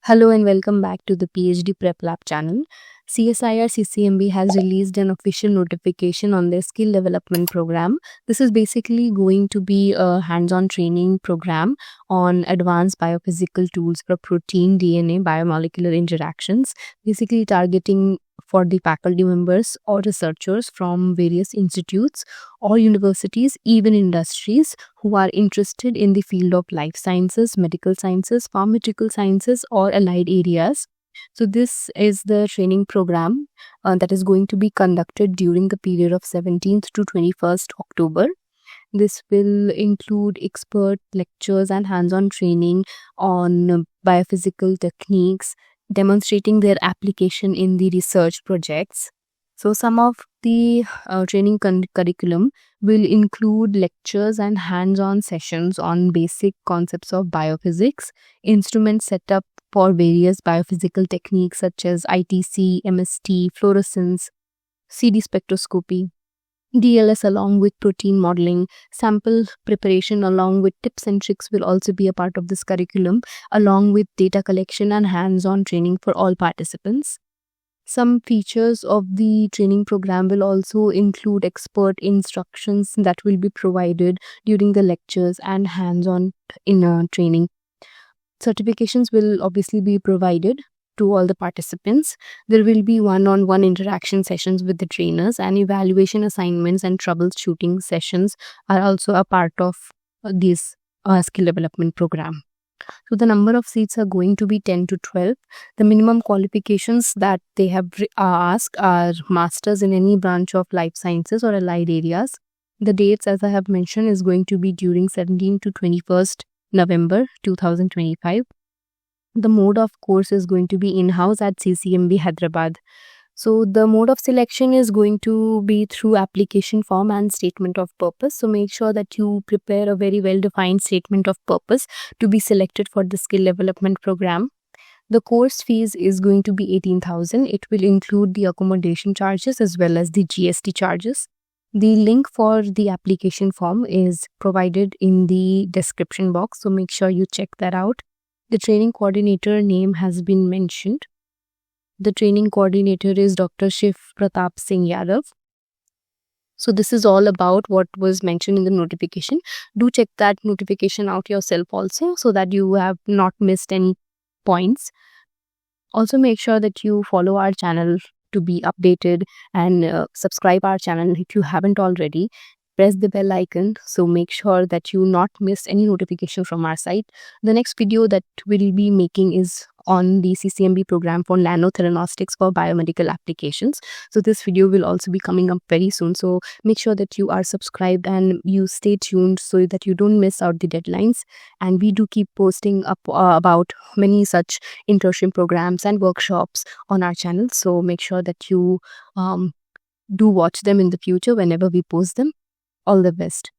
Hello and welcome back to the PhD Prep Lab channel. CSIR CCMB has released an official notification on their skill development program. This is basically going to be a hands-on training program on advanced biophysical tools for protein, DNA, biomolecular interactions, basically targeting for the faculty members or researchers from various institutes or universities, even industries who are interested in the field of life sciences, medical sciences, pharmaceutical sciences, or allied areas. So this is the training program that is going to be conducted during the period of 17th to 21st October. This will include expert lectures and hands-on training on biophysical techniques, demonstrating their application in the research projects. So some of the training curriculum will include lectures and hands-on sessions on basic concepts of biophysics, instrument setup for various biophysical techniques such as ITC, MST, fluorescence, CD spectroscopy, DLS along with protein modeling, sample preparation along with tips and tricks will also be a part of this curriculum, along with data collection and hands-on training for all participants. Some features of the training program will also include expert instructions that will be provided during the lectures and hands-on training. Certifications will obviously be provided to all the participants. There will be one-on-one interaction sessions with the trainers, and evaluation assignments and troubleshooting sessions are also a part of this skill development program. So the number of seats are going to be 10 to 12. The minimum qualifications that they have asked are masters in any branch of life sciences or allied areas. The dates, as I have mentioned, is going to be during 17 to 21st November 2025. The mode of course is going to be in-house at CCMB Hyderabad. So the mode of selection is going to be through application form and statement of purpose. So make sure that you prepare a very well-defined statement of purpose to be selected for the skill development program. The course fees is going to be 18,000. It will include the accommodation charges as well as the GST charges. The link for the application form is provided in the description box. So make sure you check that out. The training coordinator name has been mentioned. The training coordinator is Dr. Shiv Pratap Singh Yadav. So this is all about what was mentioned in the notification. Do check that notification out yourself also so that you have not missed any points. Also make sure that you follow our channel to be updated and subscribe our channel if you haven't already. Press the bell icon so make sure that you not miss any notification from our site. The next video that we'll be making is on the CCMB program for nanotheranostics for biomedical applications. So this video will also be coming up very soon. So make sure that you are subscribed and you stay tuned so that you don't miss out the deadlines. And we do keep posting up about many such internship programs and workshops on our channel. So make sure that you do watch them in the future whenever we post them. All the best.